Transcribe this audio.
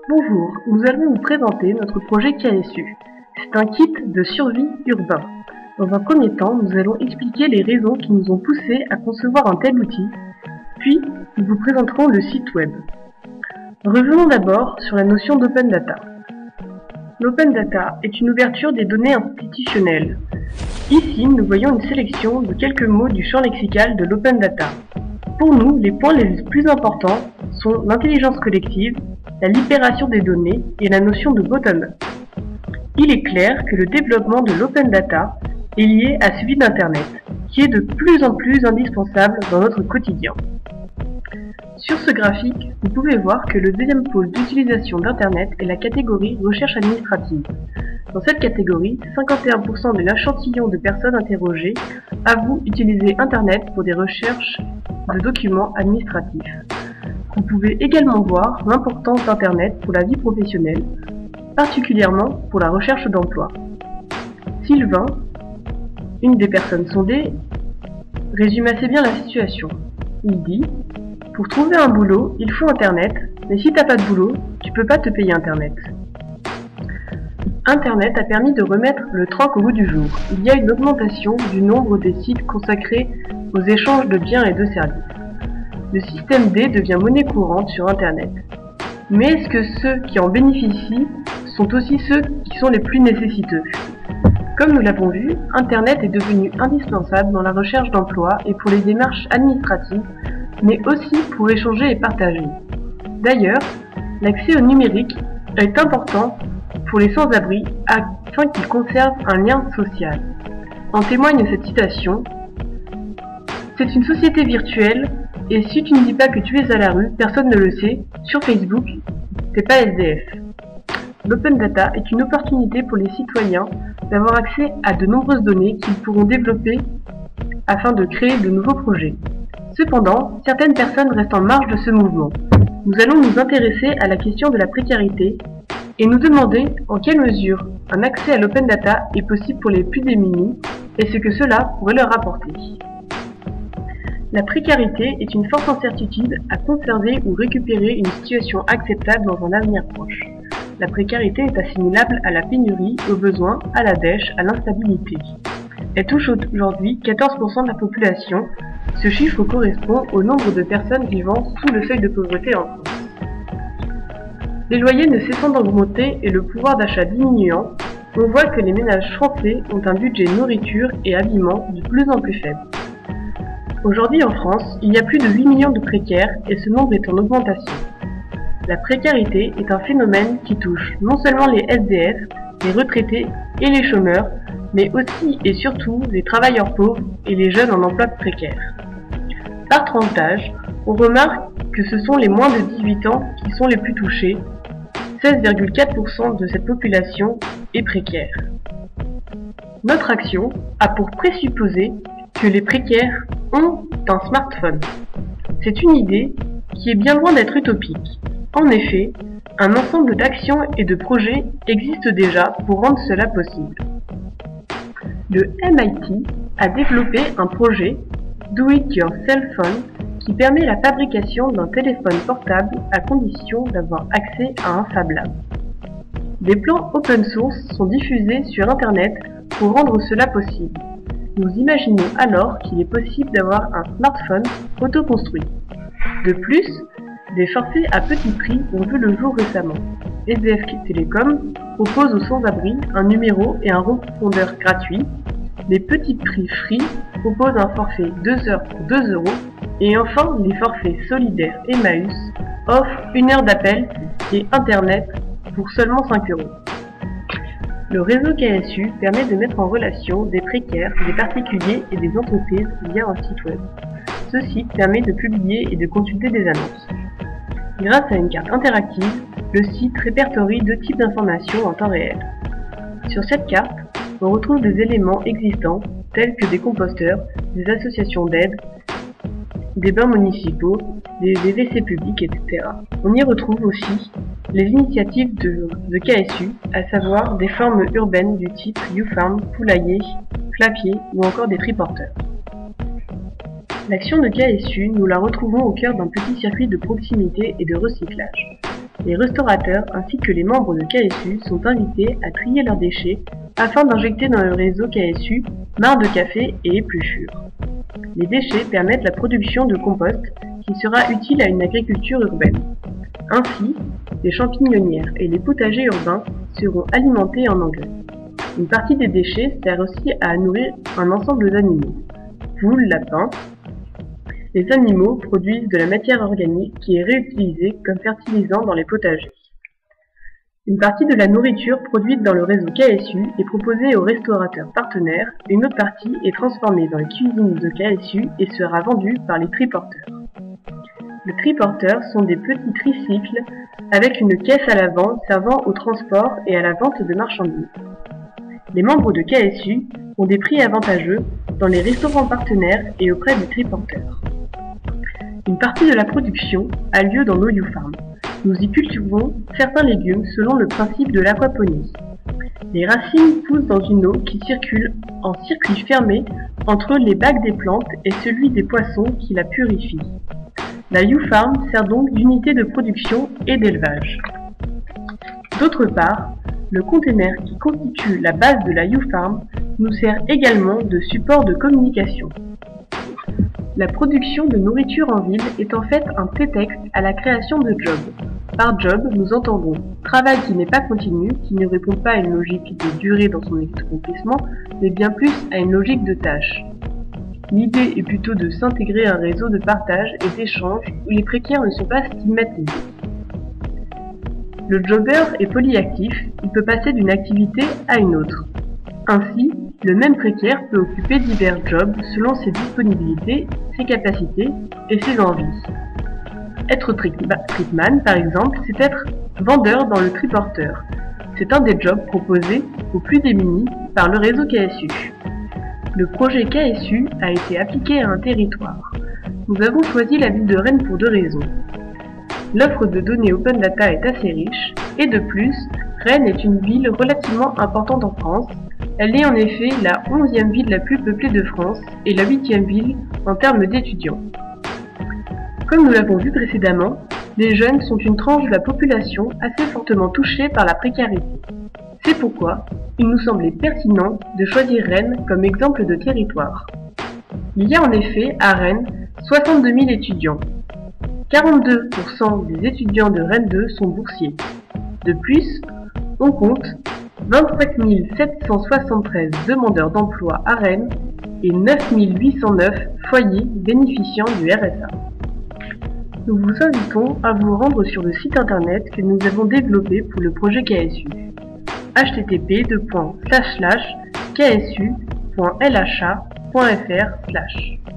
Bonjour, nous allons vous présenter notre projet KSU. C'est un kit de survie urbain. Dans un premier temps, nous allons expliquer les raisons qui nous ont poussés à concevoir un tel outil, puis nous vous présenterons le site web. Revenons d'abord sur la notion d'open data. L'open data est une ouverture des données institutionnelles. Ici, nous voyons une sélection de quelques mots du champ lexical de l'open data. Pour nous, les points les plus importants sont l'intelligence collective, la libération des données et la notion de bottom-up. Il est clair que le développement de l'open data est lié à celui d'Internet, qui est de plus en plus indispensable dans notre quotidien. Sur ce graphique, vous pouvez voir que le deuxième pôle d'utilisation d'Internet est la catégorie recherche administrative. Dans cette catégorie, 51% de l'échantillon de personnes interrogées avouent utiliser Internet pour des recherches de documents administratifs. Vous pouvez également voir l'importance d'Internet pour la vie professionnelle, particulièrement pour la recherche d'emploi. Sylvain, une des personnes sondées, résume assez bien la situation. Il dit « Pour trouver un boulot, il faut Internet, mais si t'as pas de boulot, tu peux pas te payer Internet. » Internet a permis de remettre le troc au goût du jour. Il y a une augmentation du nombre des sites consacrés aux échanges de biens et de services. Le système D devient monnaie courante sur Internet. Mais est-ce que ceux qui en bénéficient sont aussi ceux qui sont les plus nécessiteux? Comme nous l'avons vu, Internet est devenu indispensable dans la recherche d'emploi et pour les démarches administratives, mais aussi pour échanger et partager. D'ailleurs, l'accès au numérique est important pour les sans-abri afin qu'ils conservent un lien social. En témoigne cette citation « C'est une société virtuelle et si tu ne dis pas que tu es à la rue, personne ne le sait, sur Facebook, t'es pas SDF. » L'open data est une opportunité pour les citoyens d'avoir accès à de nombreuses données qu'ils pourront développer afin de créer de nouveaux projets. Cependant, certaines personnes restent en marge de ce mouvement. Nous allons nous intéresser à la question de la précarité et nous demander en quelle mesure un accès à l'open data est possible pour les plus démunis et ce que cela pourrait leur apporter. La précarité est une forte incertitude à conserver ou récupérer une situation acceptable dans un avenir proche. La précarité est assimilable à la pénurie, au besoin, à la dèche, à l'instabilité. Elle touche aujourd'hui 14% de la population. Ce chiffre correspond au nombre de personnes vivant sous le seuil de pauvreté en France. Les loyers ne cessant d'augmenter et le pouvoir d'achat diminuant, on voit que les ménages français ont un budget nourriture et habillement de plus en plus faible. Aujourd'hui en France, il y a plus de 8 millions de précaires et ce nombre est en augmentation. La précarité est un phénomène qui touche non seulement les SDF, les retraités et les chômeurs, mais aussi et surtout les travailleurs pauvres et les jeunes en emploi précaire. Par tranche d'âge, on remarque que ce sont les moins de 18 ans qui sont les plus touchés. 16,4% de cette population est précaire. Notre action a pour présupposer que les précaires ont un smartphone. C'est une idée qui est bien loin d'être utopique. En effet, un ensemble d'actions et de projets existent déjà pour rendre cela possible. Le MIT a développé un projet Do It Yourself Phone qui permet la fabrication d'un téléphone portable à condition d'avoir accès à un Fab Lab. Des plans open source sont diffusés sur Internet pour rendre cela possible. Nous imaginons alors qu'il est possible d'avoir un smartphone autoconstruit. De plus, des forfaits à petit prix ont vu le jour récemment. SDF Télécom propose aux sans-abri un numéro et un répondeur gratuit. Les petits prix free proposent un forfait 2 heures pour 2 €. Et enfin, les forfaits solidaires Emmaüs offrent 1 heure d'appel et Internet pour seulement 5 €. Le réseau KSU permet de mettre en relation des précaires, des particuliers et des entreprises via un site web. Ce site permet de publier et de consulter des annonces. Grâce à une carte interactive, le site répertorie 2 types d'informations en temps réel. Sur cette carte, on retrouve des éléments existants tels que des composteurs, des associations d'aide, des bains municipaux, des WC publics, etc. On y retrouve aussi les initiatives de KSU, à savoir des formes urbaines du type YouFarm, poulailler, clapier ou encore des triporteurs. L'action de KSU, nous la retrouvons au cœur d'un petit circuit de proximité et de recyclage. Les restaurateurs ainsi que les membres de KSU sont invités à trier leurs déchets afin d'injecter dans le réseau KSU marc de café et épluchures. Les déchets permettent la production de compost qui sera utile à une agriculture urbaine. Ainsi, les champignonnières et les potagers urbains seront alimentés en engrais. Une partie des déchets sert aussi à nourrir un ensemble d'animaux. Poules, lapins. Les animaux produisent de la matière organique qui est réutilisée comme fertilisant dans les potagers. Une partie de la nourriture produite dans le réseau KSU est proposée aux restaurateurs partenaires, une autre partie est transformée dans les cuisines de KSU et sera vendue par les triporteurs. Les triporteurs sont des petits tricycles avec une caisse à l'avant servant au transport et à la vente de marchandises. Les membres de KSU ont des prix avantageux dans les restaurants partenaires et auprès des triporteurs. Une partie de la production a lieu dans nos YouFarm. Nous y cultivons certains légumes selon le principe de l'aquaponie. Les racines poussent dans une eau qui circule en circuit fermé entre les bacs des plantes et celui des poissons qui la purifient. La YouFarm sert donc d'unité de production et d'élevage. D'autre part, le container qui constitue la base de la YouFarm nous sert également de support de communication. La production de nourriture en ville est en fait un prétexte à la création de jobs. Par job, nous entendons travail qui n'est pas continu, qui ne répond pas à une logique de durée dans son accomplissement, mais bien plus à une logique de tâche. L'idée est plutôt de s'intégrer à un réseau de partage et d'échange où les précaires ne sont pas stigmatisés. Le jobber est polyactif, il peut passer d'une activité à une autre. Ainsi, le même précaire peut occuper divers jobs selon ses disponibilités, ses capacités et ses envies. Être tripman, par exemple, c'est être vendeur dans le triporteur. C'est un des jobs proposés aux plus démunis par le réseau KSU. Le projet KSU a été appliqué à un territoire. Nous avons choisi la ville de Rennes pour deux raisons. L'offre de données open data est assez riche, et de plus, Rennes est une ville relativement importante en France. Elle est en effet la 11e ville la plus peuplée de France et la 8e ville en termes d'étudiants. Comme nous l'avons vu précédemment, les jeunes sont une tranche de la population assez fortement touchée par la précarité. C'est pourquoi il nous semblait pertinent de choisir Rennes comme exemple de territoire. Il y a en effet à Rennes 62 000 étudiants. 42% des étudiants de Rennes 2 sont boursiers. De plus, on compte 25 773 demandeurs d'emploi à Rennes et 9 809 foyers bénéficiant du RSA. Nous vous invitons à vous rendre sur le site internet que nous avons développé pour le projet KSU. http://ksu.lha.fr/